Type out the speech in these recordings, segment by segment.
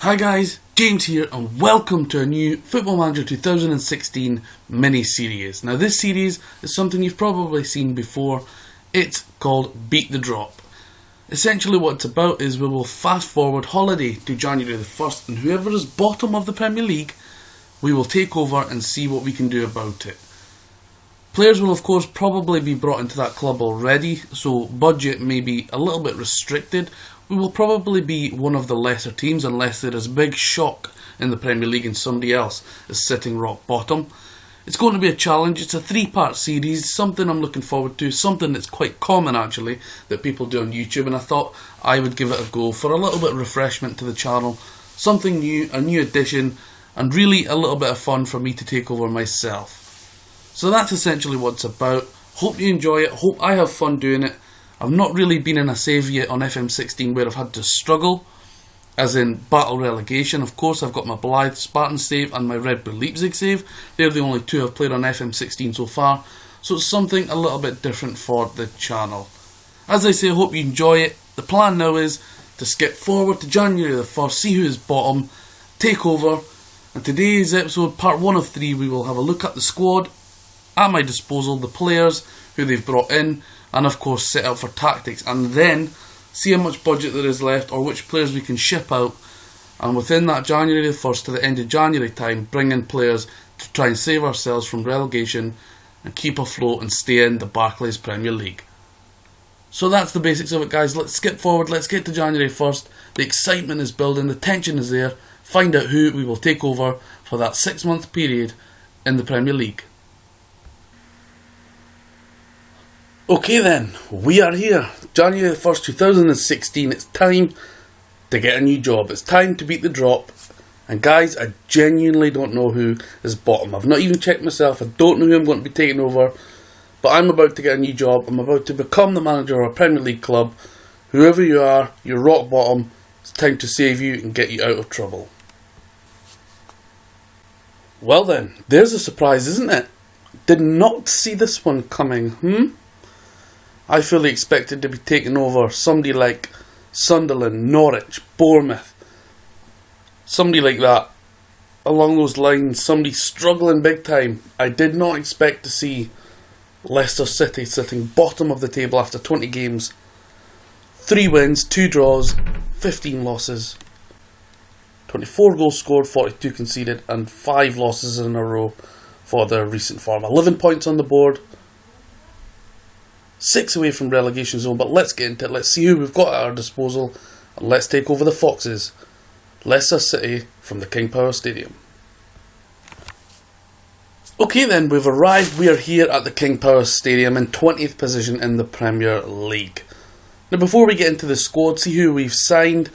Hi guys, James here and welcome to a new Football Manager 2016 mini-series. Now this series is something you've probably seen before. It's called Beat the Drop. Essentially what it's about is we will fast forward holiday to January the 1st and whoever is bottom of the Premier League, we will take over and see what we can do about it. Players will of course probably be brought into that club already, so budget may be a little bit restricted. We will probably be one of the lesser teams unless there is a big shock in the Premier League and somebody else is sitting rock bottom. It's going to be a challenge. It's a 3-part series, something I'm looking forward to, something that's quite common actually that people do on YouTube, and I thought I would give it a go for a little bit of refreshment to the channel, something new, a new addition, and really a little bit of fun for me to take over myself. So that's essentially what it's about. Hope you enjoy it, hope I have fun doing it. I've not really been in a save yet on FM16 where I've had to struggle, as in battle relegation. Of course I've got my Blythe Spartan save and my Red Bull Leipzig save. They're the only two I've played on FM16 so far, so it's something a little bit different for the channel. As I say, I hope you enjoy it. The plan now is to skip forward to January the 1st, see who is bottom, take over, and today's episode, part 1 of 3, we will have a look at the squad at my disposal, the players who they've brought in, and of course set out for tactics, and then see how much budget there is left or which players we can ship out, and within that January the 1st to the end of January time, bring in players to try and save ourselves from relegation and keep afloat and stay in the Barclays Premier League. So that's the basics of it guys. Let's skip forward, let's get to January 1st. The excitement is building, the tension is there. Find out who we will take over for that 6-month period in the Premier League. Okay then, we are here, January 1st 2016, it's time to get a new job, it's time to beat the drop, and guys, I genuinely don't know who is bottom. I've not even checked myself, I don't know who I'm going to be taking over, but I'm about to get a new job, I'm about to become the manager of a Premier League club. Whoever you are, you're rock bottom, it's time to save you and get you out of trouble. Well then, there's a surprise, isn't it? Did not see this one coming, I fully expected to be taking over somebody like Sunderland, Norwich, Bournemouth, somebody like that, along those lines, somebody struggling big time. I did not expect to see Leicester City sitting bottom of the table after 20 games, 3 wins, 2 draws, 15 losses, 24 goals scored, 42 conceded, and 5 losses in a row for their recent form. 11 points on the board, 6 away from relegation zone, but let's get into it. Let's see who we've got at our disposal, and let's take over the Foxes. Leicester City from the King Power Stadium. Okay then, we've arrived. We are here at the King Power Stadium in 20th position in the Premier League. Now before we get into the squad, see who we've signed,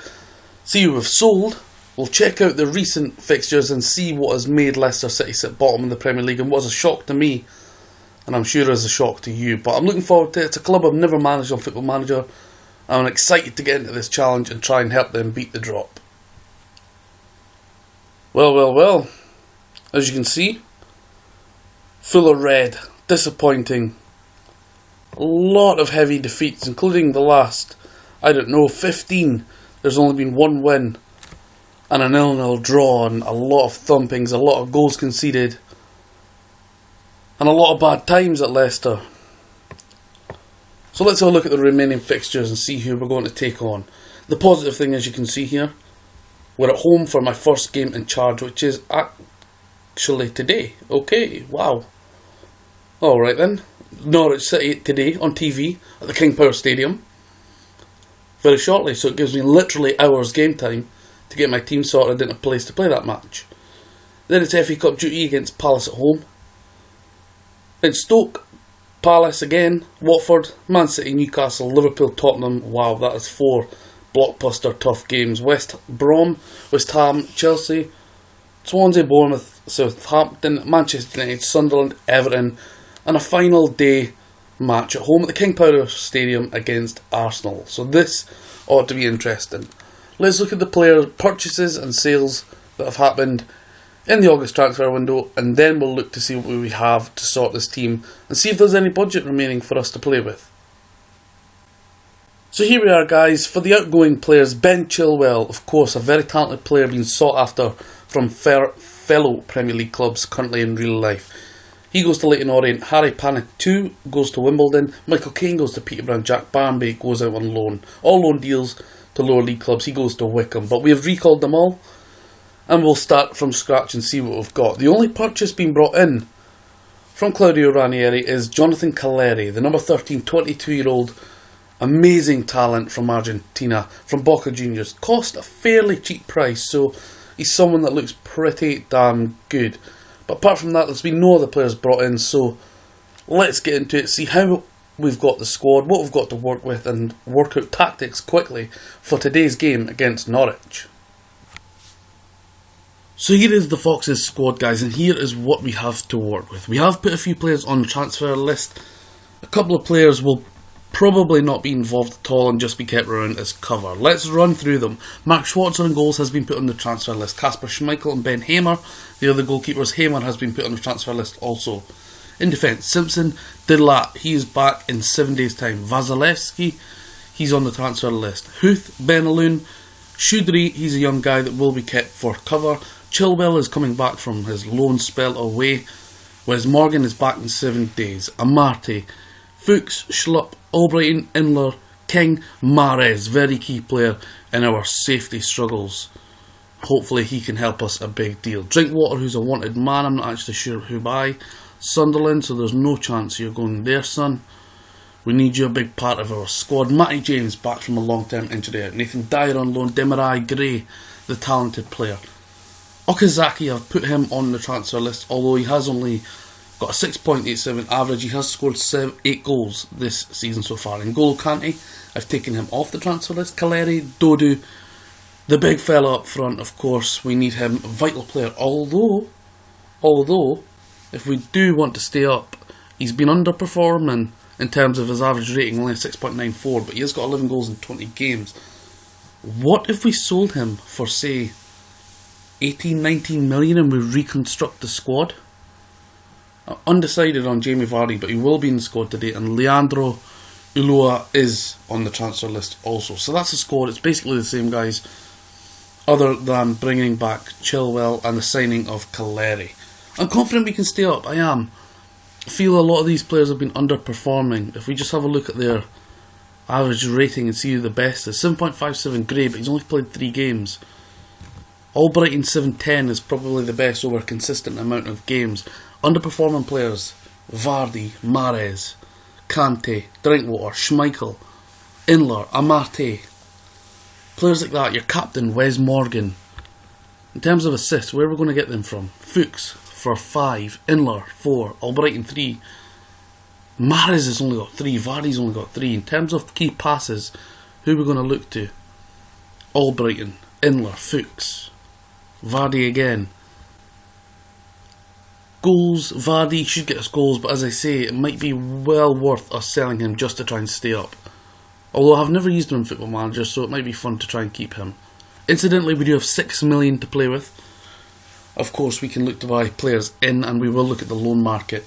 see who we've sold, we'll check out the recent fixtures and see what has made Leicester City sit bottom in the Premier League and what was a shock to me, and I'm sure it's a shock to you, but I'm looking forward to it. It's a club I've never managed on Football Manager. I'm excited to get into this challenge and try and help them beat the drop. Well, as you can see, full of red, disappointing, a lot of heavy defeats, including the last, 15, there's only been 1 win, and a 0-0 draw, and a lot of thumpings, a lot of goals conceded, and a lot of bad times at Leicester. So let's have a look at the remaining fixtures and see who we're going to take on. The positive thing, as you can see here, we're at home for my first game in charge, which is actually today. Okay, wow. Alright then, Norwich City today on TV at the King Power Stadium. Very shortly, so it gives me literally hours game time to get my team sorted into a place to play that match. Then it's FA Cup duty against Palace at home. Then Stoke, Palace again, Watford, Man City, Newcastle, Liverpool, Tottenham. Wow, that is 4 blockbuster tough games. West Brom, West Ham, Chelsea, Swansea, Bournemouth, Southampton, Manchester United, Sunderland, Everton, and a final day match at home at the King Power Stadium against Arsenal. So this ought to be interesting. Let's look at the player purchases and sales that have happened in the August transfer window, and then we'll look to see what we have to sort this team and see if there's any budget remaining for us to play with. So here we are, guys. For the outgoing players, Ben Chilwell, of course, a very talented player being sought after from fellow Premier League clubs currently in real life. He goes to Leyton Orient. Harry Pannick goes to Wimbledon. Michael Caine goes to Peterborough. Jack Barmby goes out on loan. All loan deals to lower league clubs. He goes to Wycombe. But we have recalled them all, and we'll start from scratch and see what we've got. The only purchase being brought in from Claudio Ranieri is Jonathan Calleri, the number 13, 22-year-old amazing talent from Argentina, from Boca Juniors. Cost a fairly cheap price, so he's someone that looks pretty damn good. But apart from that, there's been no other players brought in, so let's get into it, see how we've got the squad, what we've got to work with, and work out tactics quickly for today's game against Norwich. So here is the Foxes squad, guys, and here is what we have to work with. We have put a few players on the transfer list. A couple of players will probably not be involved at all and just be kept around as cover. Let's run through them. Mark Schwarzer in goals has been put on the transfer list. Kasper Schmeichel and Ben Hamer, the other goalkeepers. Hamer has been put on the transfer list also. In defence, Simpson, De Laat, he is back in 7 days' time. Vasilevsky, he's on the transfer list. Huth, Benaloon, Choudhury, he's a young guy that will be kept for cover. Chilwell is coming back from his loan spell away, whereas Morgan is back in 7 days. Amarte, Fuchs, Schlupp, Albrighton, Inler, King, Mahrez, very key player in our safety struggles. Hopefully he can help us a big deal. Drinkwater, who's a wanted man, I'm not actually sure who by. Sunderland, so there's no chance you're going there, son. We need you a big part of our squad. Matty James back from a long-term injury out. Nathan Dyer on loan. Demarai Gray, the talented player. Okazaki, I've put him on the transfer list, although he has only got a 6.87 average. He has scored 8 goals this season so far. N'Golo Kante, I've taken him off the transfer list. Calleri, Dodu, the big fella up front, of course, we need him. Vital player, although, if we do want to stay up, he's been underperforming in terms of his average rating, only 6.94, but he has got 11 goals in 20 games. What if we sold him for, say, 18, 19 million and we reconstruct the squad? Undecided on Jamie Vardy, but he will be in the squad today, and Leandro Ulloa is on the transfer list also. So that's the squad. It's basically the same guys, other than bringing back Chilwell and the signing of Calleri. I'm confident we can stay up, I am. I feel a lot of these players have been underperforming. If we just have a look at their average rating and see who the best is. 7.57 Gray, but he's only played 3 games. Albrighton 7.10 is probably the best over a consistent amount of games. Underperforming players: Vardy, Mahrez, Kante, Drinkwater, Schmeichel, Inler, Amarte. Players like that. Your captain, Wes Morgan. In terms of assists, where are we going to get them from? Fuchs for 5, Inler 4, Albrighton 3. Mahrez has only got 3, Vardy's only got 3. In terms of key passes, who are we going to look to? Albrighton, Inler, Fuchs, Vardy again. Goals, Vardy should get us goals, but as I say, it might be well worth us selling him just to try and stay up. Although I've never used him in Football Manager, so it might be fun to try and keep him. Incidentally, we do have 6 million to play with. Of course, we can look to buy players in, and we will look at the loan market.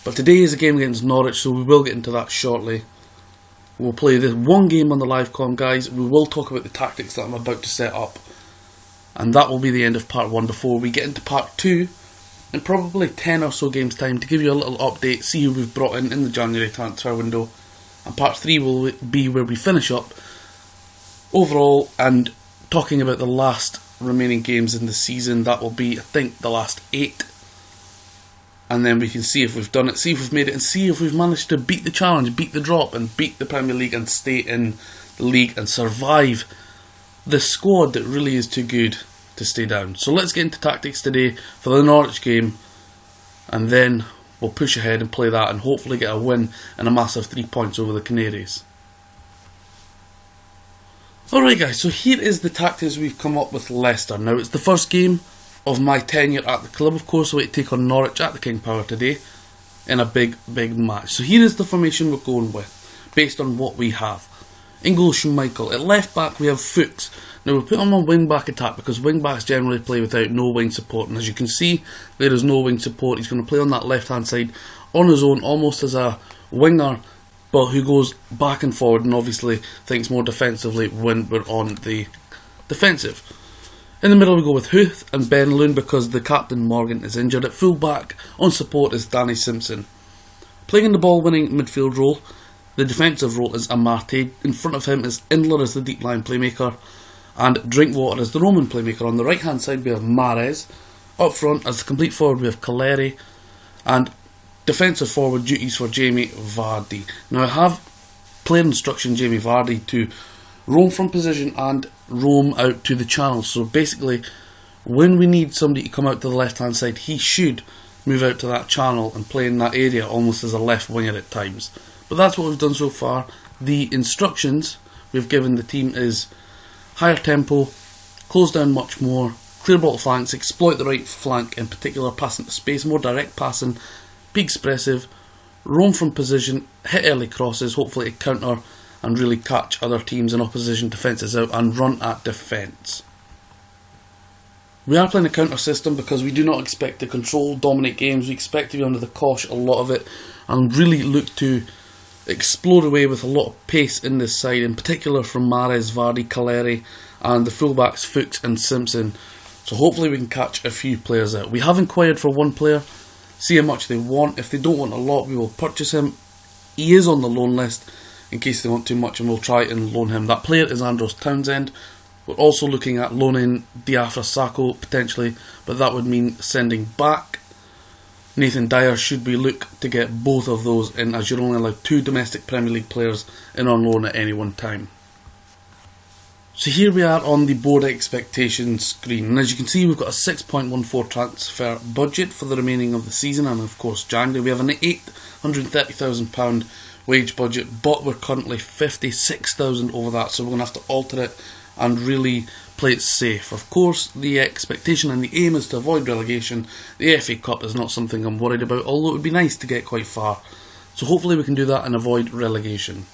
But today is a game against Norwich, so we will get into that shortly. We'll play this one game on the live comm, guys. We will talk about the tactics that I'm about to set up. And that will be the end of part 1 before we get into part 2. In probably 10 or so games time to give you a little update, see who we've brought in the January transfer window. And part 3 will be where we finish up overall and talking about the last remaining games in the season. That will be, I think, the last 8. And then we can see if we've done it, see if we've made it, and see if we've managed to beat the challenge, beat the drop, and beat the Premier League and stay in the league and survive the squad that really is too good to stay down. So let's get into tactics today for the Norwich game, and then we'll push ahead and play that and hopefully get a win and a massive 3 points over the Canaries. Alright guys, so here is the tactics we've come up with Leicester. Now it's the first game of my tenure at the club, of course, so we take on Norwich at the King Power today in a big match. So here is the formation we're going with, based on what we have. N'Golo Schmeichel. At left back we have Fuchs. Now we put him on wing back attack because wing backs generally play without no wing support, and as you can see there is no wing support. He's going to play on that left hand side on his own, almost as a winger but who goes back and forward and obviously thinks more defensively when we're on the defensive. In the middle we go with Huth and Ben Loon because the captain Morgan is injured. At full back on support is Danny Simpson. Playing in the ball winning midfield role, the defensive role is Amarte. In front of him is Indler as the deep line playmaker and Drinkwater as the Roman playmaker. On the right hand side we have Mahrez. Up front as the complete forward we have Caleri, and defensive forward duties for Jamie Vardy. Now I have player instruction Jamie Vardy to roam from position and roam out to the channel. So basically, when we need somebody to come out to the left hand side, he should move out to that channel and play in that area almost as a left winger at times. But that's what we've done so far. The instructions we've given the team is higher tempo, close down much more, clear ball flanks, exploit the right flank, in particular passing to space, more direct passing, be expressive, roam from position, hit early crosses, hopefully to counter and really catch other teams and opposition defences out and run at defence. We are playing a counter system because we do not expect to control, dominate games. We expect to be under the cosh a lot of it and really look to explode away with a lot of pace in this side, in particular from Mahrez, Vardy, Caleri and the fullbacks Fuchs and Simpson. So hopefully we can catch a few players out. We have inquired for one player, see how much they want. If they don't want a lot, we will purchase him. He is on the loan list in case they want too much, and we'll try and loan him. That player is Andros Townsend. We're also looking at loaning Diafra Sakho potentially, but that would mean sending back Nathan Dyer. Should we look to get both of those in, as you're only allowed 2 domestic Premier League players in on loan at any one time. So here we are on the board expectations screen, and as you can see we've got a 6.14 transfer budget for the remaining of the season, and of course January. We have an £830,000 wage budget, but we're currently 56,000 over that, so we're going to have to alter it and really play it safe. Of course, the expectation and the aim is to avoid relegation. The FA Cup is not something I'm worried about, although it would be nice to get quite far. So hopefully we can do that and avoid relegation.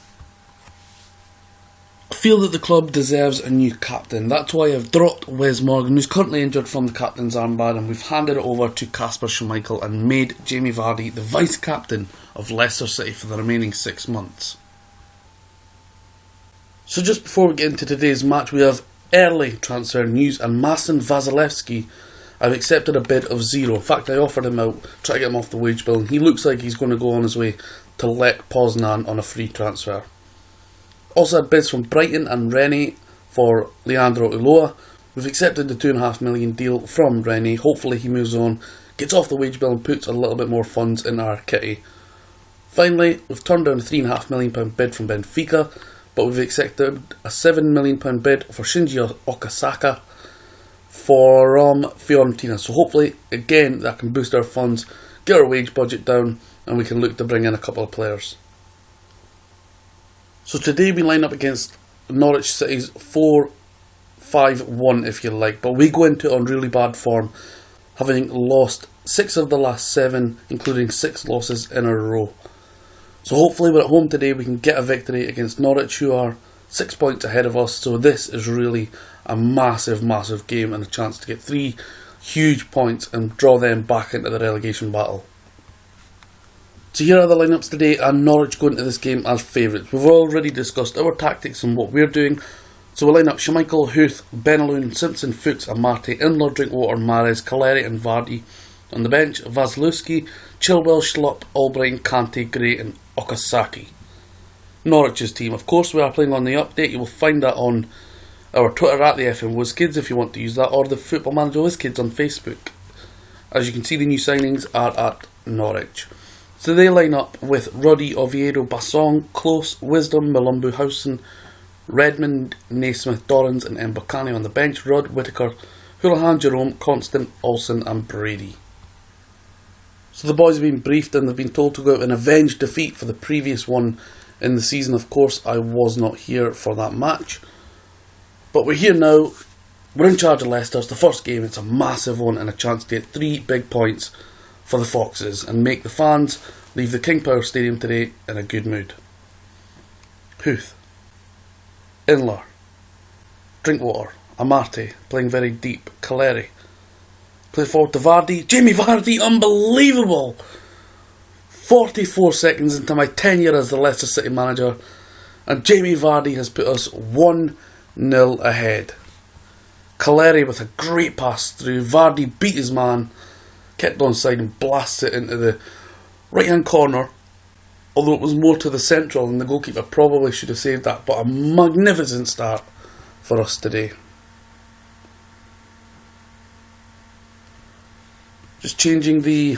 I feel that the club deserves a new captain. That's why I've dropped Wes Morgan, who's currently injured, from the captain's armband, and we've handed it over to Kasper Schmeichel and made Jamie Vardy the vice-captain of Leicester City for the remaining 6 months. So just before we get into today's match, we have early transfer news, and Mason Vasilevsky, I've accepted a bid of 0. In fact, I offered him out, try to get him off the wage bill, and he looks like he's going to go on his way to Lech Poznan on a free transfer. Also had bids from Brighton and Rennes for Leandro Ulloa. We've accepted the £2.5 million deal from Rennes. Hopefully he moves on, gets off the wage bill and puts a little bit more funds in our kitty. Finally, we've turned down a £3.5 million bid from Benfica, but we've accepted a £7 million bid for Shinji Okasaka from Fiorentina. So hopefully, again, that can boost our funds, get our wage budget down, and we can look to bring in a couple of players. So today we line up against Norwich City's 4-5-1, if you like, but we go into it on really bad form, having lost 6 of the last 7, including 6 losses in a row. So hopefully we're at home today, we can get a victory against Norwich, who are 6 points ahead of us. So this is really a massive, massive game and a chance to get 3 huge points and draw them back into the relegation battle. So here are the lineups today, and Norwich go into this game as favourites. We've already discussed our tactics and what we're doing. So we'll line up Schmeichel, Huth, Benaloon, Simpson, Fuchs, Amarte, Indler, Drinkwater, Mahrez, Caleri and Vardy. On the bench, Vasilevsky, Chilwell, Schlupp, Albright, Kante, Gray and Okazaki. Norwich's team. Of course, we are playing on the update. You will find that on our Twitter at the FM WizKids if you want to use that, or the Football Manager WizKids on Facebook. As you can see, the new signings are at Norwich. So they line up with Ruddy, Oviedo, Bassong, Close, Wisdom, Malumbu, Howson, Redmond, Naismith, Dorrans and Mbakani on the bench. Rudd, Whittaker, Houlihan, Jerome, Constant, Olsen and Brady. So the boys have been briefed and they've been told to go out and avenge defeat for the previous one in the season. Of course, I was not here for that match. But we're here now. We're in charge of Leicester. It's the first game. It's a massive one and a chance to get 3 big points for the Foxes and make the fans leave the King Power Stadium today in a good mood. Huth, Indler, Drinkwater, Amarte playing very deep, Caleri play forward to Vardy, Jamie Vardy, unbelievable! 44 seconds into my tenure as the Leicester City manager, and Jamie Vardy has put us 1-0 ahead. Caleri with a great pass through. Vardy beat his man, kept onside and blasted it into the right hand corner, although it was more to the central and the goalkeeper probably should have saved that. But a magnificent start for us today. Just changing the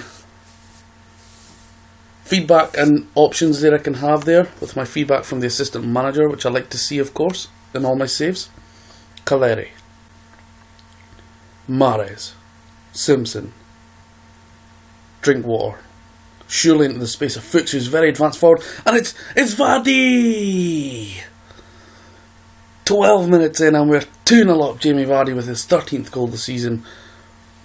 feedback and options that I can have there with my feedback from the assistant manager, which I like to see, of course, in all my saves. Caleri, Mahrez, Simpson, Drinkwater, surely into the space of Fuchs, who's very advanced forward, and it's Vardy! 12 minutes in and we're 2-0 up. Jamie Vardy with his 13th goal of the season.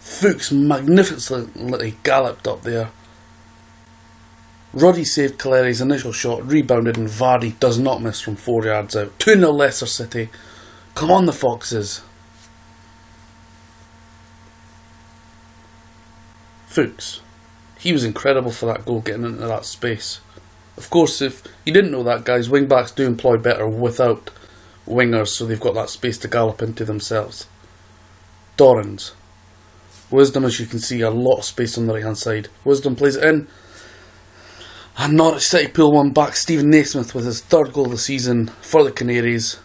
Fuchs magnificently galloped up there. Ruddy saved Caleri's initial shot, rebounded, and Vardy does not miss from 4 yards out. 2-0 Leicester City. Come on the Foxes. Fuchs. He was incredible for that goal, getting into that space. Of course, if you didn't know that, guys, wing-backs do employ better without wingers, so they've got that space to gallop into themselves. Dorrans. Wisdom, as you can see, a lot of space on the right-hand side. Wisdom plays it in. And Norwich City pull one back. Stephen Naismith with his 3rd goal of the season for the Canaries.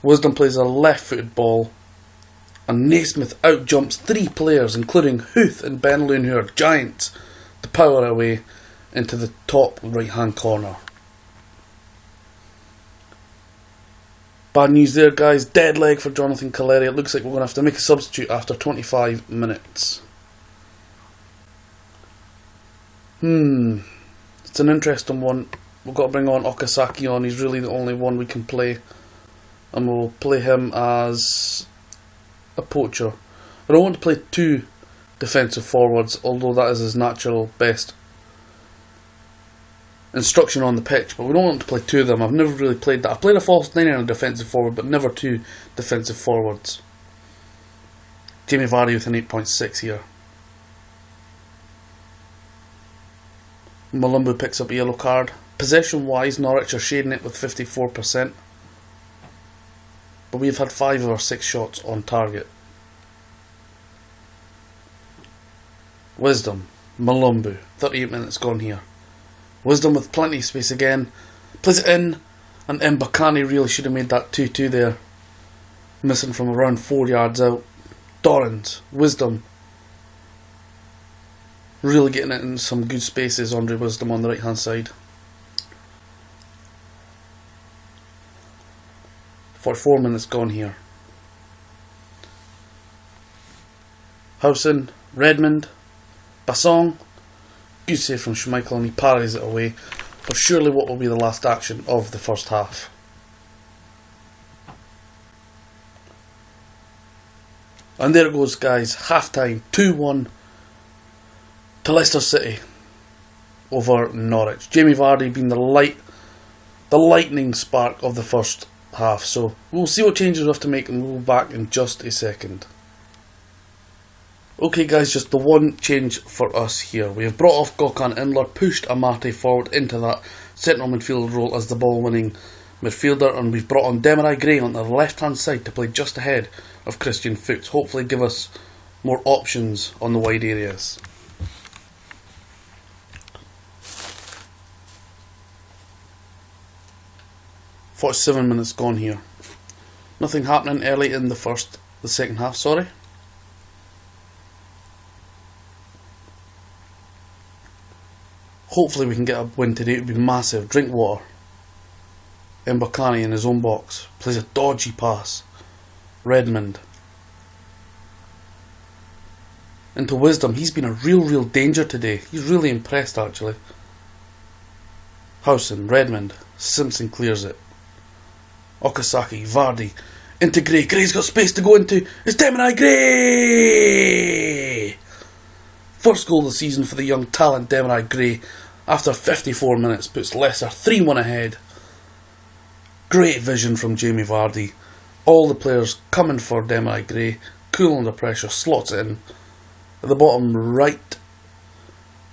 Wisdom plays a left-footed ball. And Naismith outjumps 3 players, including Huth and Ben Loon, who are giants, to power away into the top right-hand corner. Bad news there, guys. Dead leg for Jonathan Caleri. It looks like we're going to have to make a substitute after 25 minutes. It's an interesting one. We've got to bring on Okazaki on. He's really the only one we can play. And we'll play him as a poacher. I don't want to play 2 defensive forwards, although that is his natural best instruction on the pitch, but we don't want to play 2 of them. I've never really played that. I've played a false 9 and a defensive forward, but never 2 defensive forwards. Jamie Vardy with an 8.6 here. Malumbu picks up a yellow card. Possession wise, Norwich are shading it with 54%, but we've had 5 of our 6 shots on target. Wisdom, Malumbu, 38 minutes gone here. Wisdom with plenty of space again, plays it in, and Mbakani really should have made that 2-2 there, missing from around 4 yards out. Dorrans, Wisdom, really getting it in some good spaces. Andre Wisdom on the right hand side. 44 minutes gone here. Howson, Redmond, Bassong. Good save from Schmeichel and he parries it away for surely what will be the last action of the first half. And there it goes, guys. Half time, 2-1 to Leicester City over Norwich. Jamie Vardy being the lightning spark of the first half. So we'll see what changes we have to make and we'll be back in just a second. Okay guys, just the one change for us here. We have brought off Gökhan Inler, pushed Amate forward into that central midfield role as the ball winning midfielder, and we've brought on Demarai Gray on the left hand side to play just ahead of Christian Fuchs. Hopefully give us more options on the wide areas. "47 minutes gone here. Nothing happening early in the second half, sorry. Hopefully we can get a win today. It would be massive. Drinkwater. Mbakani in his own box. Plays a dodgy pass. Redmond. Into Wisdom. He's been a real danger today. He's really impressed actually. Howson. Redmond. Simpson clears it. Okazaki. Vardy. Into Gray. Gray's got space to go into. It's Demarai Gray! First goal of the season for the young talent Demarai Gray after 54 minutes puts Leicester 3-1 ahead. Great vision from Jamie Vardy. All the players coming for Demarai Gray. Cool under pressure, slots it in. At the bottom right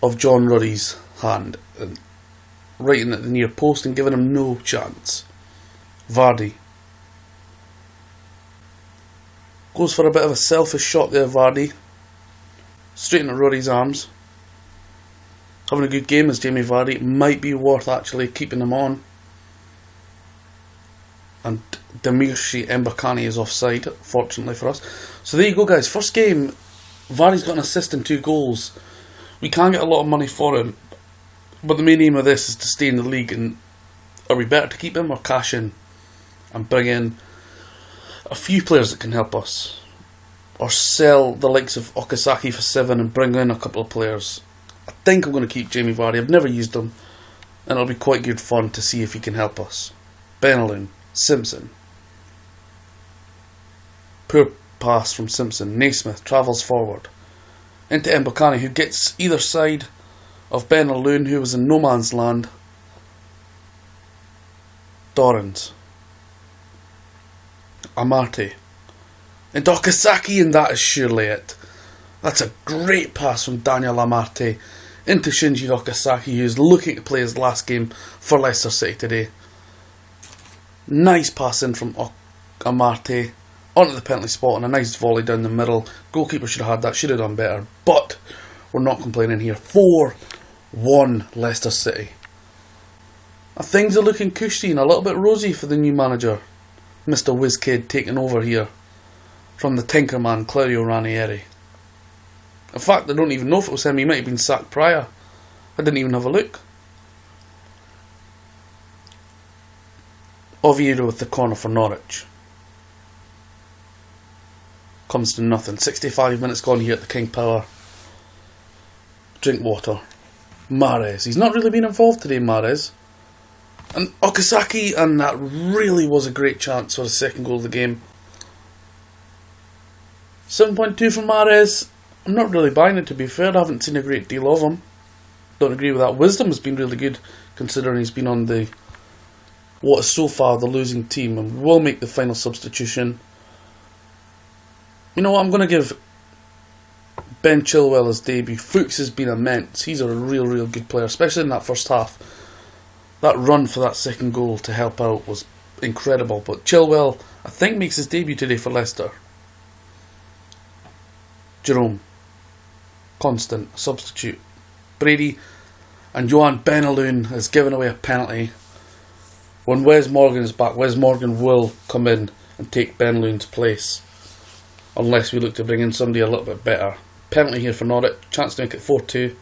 of John Ruddy's hand, and right in at the near post and giving him no chance. Vardy goes for a bit of a selfish shot there, Vardy. Straight into Ruddy's arms. Having a good game as Jamie Vardy. It might be worth actually keeping him on. And Demirci Mbakani is offside, fortunately for us. So there you go, guys. First game, Vardy's got an assist and 2 goals. We can get a lot of money for him, but the main aim of this is to stay in the league. And are we better to keep him or cash in and bring in a few players that can help us, or sell the likes of Okazaki for 7 and bring in a couple of players? I think I'm going to keep Jamie Vardy. I've never used him, and it'll be quite good fun to see if he can help us. Benaloon, Simpson. Poor pass from Simpson. Naismith travels forward into Mbakani, who gets either side of Benaloon, who was in no man's land. Dorrans. Amarte. And Okazaki, and that is surely it. That's a great pass from Daniel Amarte into Shinji Okazaki, who's looking to play his last game for Leicester City today. Nice pass in from Amarte onto the penalty spot, and a nice volley down the middle. Goalkeeper should have had that, should have done better, but we're not complaining here. 4-1 Leicester City. Things are looking cushy and a little bit rosy for the new manager, Mr. Wizkid, taking over here from the Tinkerman Claudio Ranieri. In fact, I don't even know if it was him. He might have been sacked prior. I didn't even have a look. Oviedo with the corner for Norwich. Comes to nothing. 65 minutes gone here at the King Power. Drink water. Mahrez. He's not really been involved today, Mahrez. And Okazaki, and that really was a great chance for the second goal of the game. 7.2 from Mahrez. I'm not really buying it, to be fair. I haven't seen a great deal of him. Don't agree with that. Wisdom has been really good, considering he's been on what is so far the losing team, and will make the final substitution. You know what, I'm going to give Ben Chilwell his debut. Fuchs has been immense. He's a real good player, especially in that first half. That run for that second goal to help out was incredible. But Chilwell, I think, makes his debut today for Leicester. Jerome. Constant. Substitute. Brady and Johan Benaloon has given away a penalty. When Wes Morgan is back, Wes Morgan will come in and take Benaloon's place. Unless we look to bring in somebody a little bit better. Penalty here for Norwich. Chance to make it 4-2.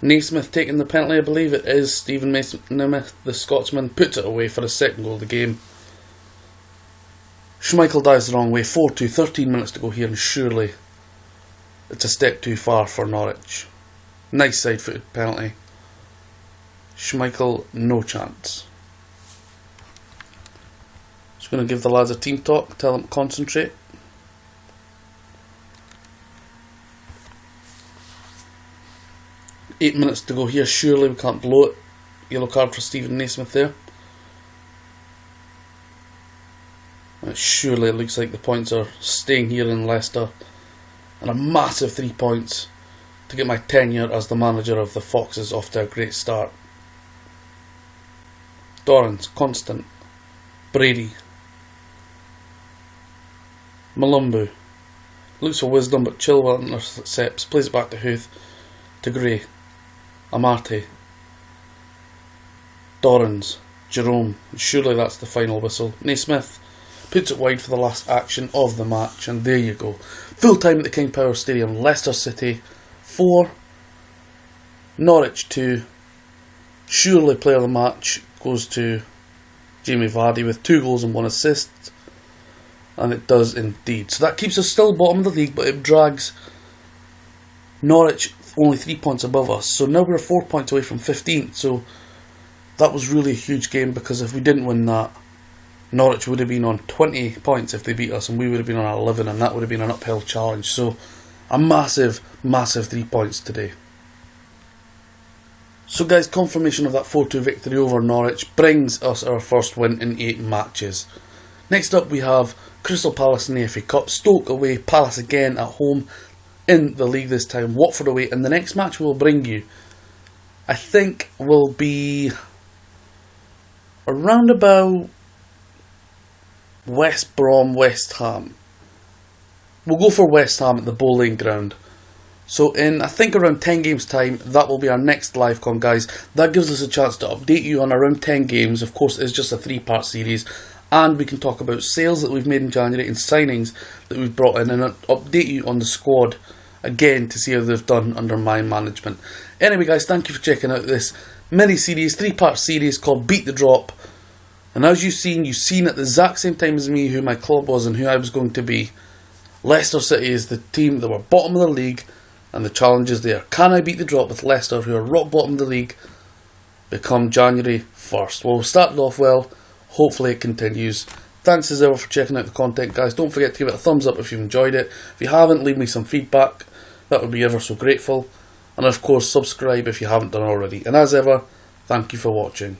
Naismith taking the penalty, I believe it is. Stephen Naismith, the Scotsman, puts it away for the second goal of the game. Schmeichel dives the wrong way. 4-2, 13 minutes to go here, and surely it's a step too far for Norwich. Nice side-footed penalty. Schmeichel, no chance. Just going to give the lads a team talk, tell them to concentrate. Eight minutes to go here, surely we can't blow it. Yellow card for Stephen Naismith there. Surely it looks like the points are staying here in Leicester. And a massive 3 points to get my tenure as the manager of the Foxes off to a great start. Dorrans, Constant. Brady. Malumbu. Looks for Wisdom, but Chilwell intercepts. Plays it back to Huth. To Gray. Amarte. Dorrans. Jerome. Surely that's the final whistle. Naismith puts it wide for the last action of the match, and there you go. Full time at the King Power Stadium. Leicester City 4, Norwich 2. Surely player of the match goes to Jamie Vardy with 2 goals and 1 assist, and it does indeed. So that keeps us still bottom of the league, but it drags Norwich only 3 points above us. So now we're 4 points away from 15th. So that was really a huge game, because if we didn't win that, Norwich would have been on 20 points if they beat us, and we would have been on 11, and that would have been an uphill challenge. So a massive 3 points today. So guys, confirmation of that 4-2 victory over Norwich brings us our first win in 8 matches. Next up we have Crystal Palace in the FA Cup, Stoke away, Palace again at home in the league this time, Watford away, and the next match we'll bring you, I think, will be around about West Brom, West Ham. We'll go for West Ham at the Bow Lane Ground. So in, I think, around 10 games time, that will be our next live con, guys. That gives us a chance to update you on around 10 games. Of course, it's just a 3-part series. And we can talk about sales that we've made in January and signings that we've brought in, and update you on the squad again to see how they've done under my management. Anyway, guys, thank you for checking out this mini-series, 3-part series called Beat the Drop. And as you've seen at the exact same time as me who my club was and who I was going to be. Leicester City is the team that were bottom of the league, and the challenge is there. Can I beat the drop with Leicester, who are rock bottom of the league, become January 1st? Well, we started off well. Hopefully it continues. Thanks as ever for checking out the content, guys. Don't forget to give it a thumbs up if you've enjoyed it. If you haven't, leave me some feedback. That would be ever so grateful. And of course, subscribe if you haven't done already. And as ever, thank you for watching.